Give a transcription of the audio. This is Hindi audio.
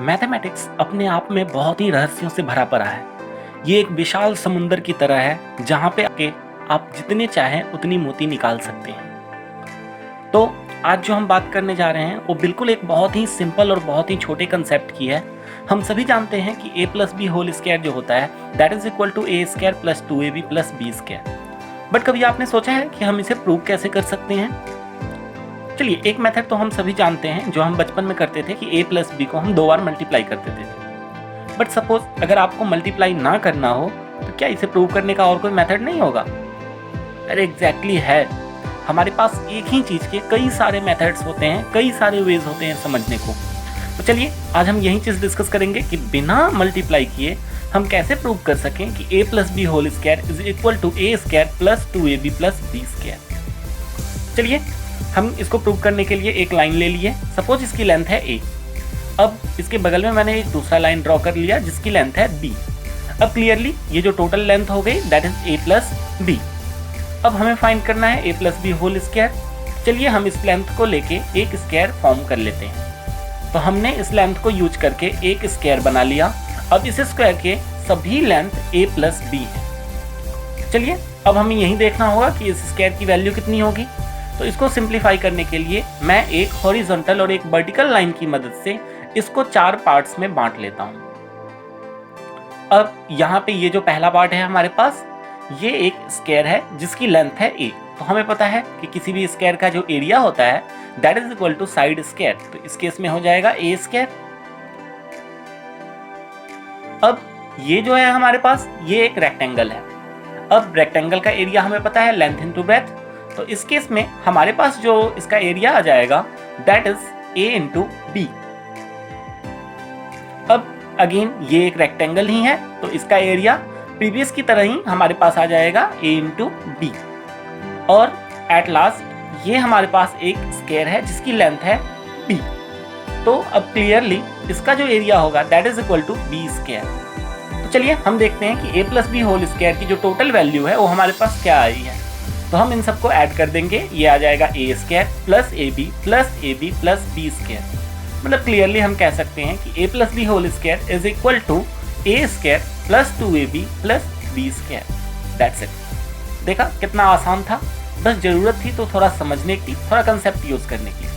मैथमेटिक्स अपने आप में बहुत ही रहस्यों से भरा पड़ा है। ये एक विशाल समुंदर की तरह है जहाँ पे आके आप जितने चाहें उतनी मोती निकाल सकते हैं। तो आज जो हम बात करने जा रहे हैं वो बिल्कुल एक बहुत ही सिंपल और बहुत ही छोटे कंसेप्ट की है। हम सभी जानते हैं कि a plus B whole square जो होता है that is equal to A square plus 2ab plus B square. But कभी आपने सोचा है कि हम इसे प्रूव कैसे कर सकते हैं? चलिए, एक मेथड तो हम सभी जानते हैं जो हम बचपन में करते थे कि a प्लस बी को हम 2 बार मल्टीप्लाई करते थे। बट सपोज अगर आपको मल्टीप्लाई ना करना हो तो क्या इसे प्रूव करने का और कोई मेथड नहीं होगा? अरे एग्जैक्टली है। हमारे पास एक ही चीज़ के कई सारे मेथड्स होते हैं, कई सारे वेज होते हैं समझने को। तो चलिए आज हम यही चीज़ डिस्कस करेंगे कि बिना मल्टीप्लाई किए हम कैसे प्रूव कर सकें कि a plus B whole square is equal to A square plus 2ab plus B square. चलिए हम इसको प्रूव करने के लिए एक लाइन ले लिए। सपोज इसकी लेंथ है a। अब इसके बगल में मैंने एक दूसरा लाइन ड्रॉ कर लिया जिसकी लेंथ है b। अब क्लियरली ये जो टोटल लेंथ हो गई that is a plus B. अब हमें फाइंड करना है a plus B whole square. चलिए हम इस लेंथ को लेके एक स्क्वायर फॉर्म कर लेते हैं। तो हमने इस लेंथ को यूज करके एक स्क्वायर बना लिया। अब इस स्क्वायर के सभी लेंथ a प्लस बी है। चलिए अब हमें यही देखना होगा कि इस स्क्वायर की वैल्यू कितनी होगी। तो इसको सिंप्लीफाई करने के लिए मैं एक हॉरिजॉन्टल और एक वर्टिकल लाइन की मदद से इसको 4 पार्ट्स में बांट लेता हूं। अब यहाँ पे ये जो पहला पार्ट है हमारे पास, ये एक स्क्वायर है जिसकी लेंथ है a। तो हमें पता है कि किसी भी स्क्वायर का जो एरिया होता है that is equal to side square. तो इस केस में हो जाएगा a स्क्वायर। अब ये जो है हमारे पास ये एक रेक्टेंगल है। अब रेक्टेंगल का एरिया हमें पता है लेंथ इनटू ब्रेथ। तो इस केस में हमारे पास जो इसका एरिया आ जाएगा that is a into B. अब अगेन ये एक रेक्टेंगल ही है तो इसका एरिया प्रीवियस की तरह ही हमारे पास आ जाएगा a इंटू बी। और एट लास्ट ये हमारे पास एक स्क्वायर है जिसकी लेंथ है b। तो अब क्लियरली इसका जो एरिया होगा that is equal to B square. तो चलिए हम देखते हैं कि a plus B whole square की जो टोटल वैल्यू है वो हमारे पास क्या आई है। तो हम इन सबको ऐड कर देंगे। ये आ जाएगा a square plus A B plus B square. मतलब क्लियरली हम कह सकते हैं कि a plus B whole square is equal to A square plus 2ab plus B square. That's it. देखा कितना आसान था, बस ज़रूरत थी तो थोड़ा समझने की, थोड़ा कंसेप्ट यूज़ करने की।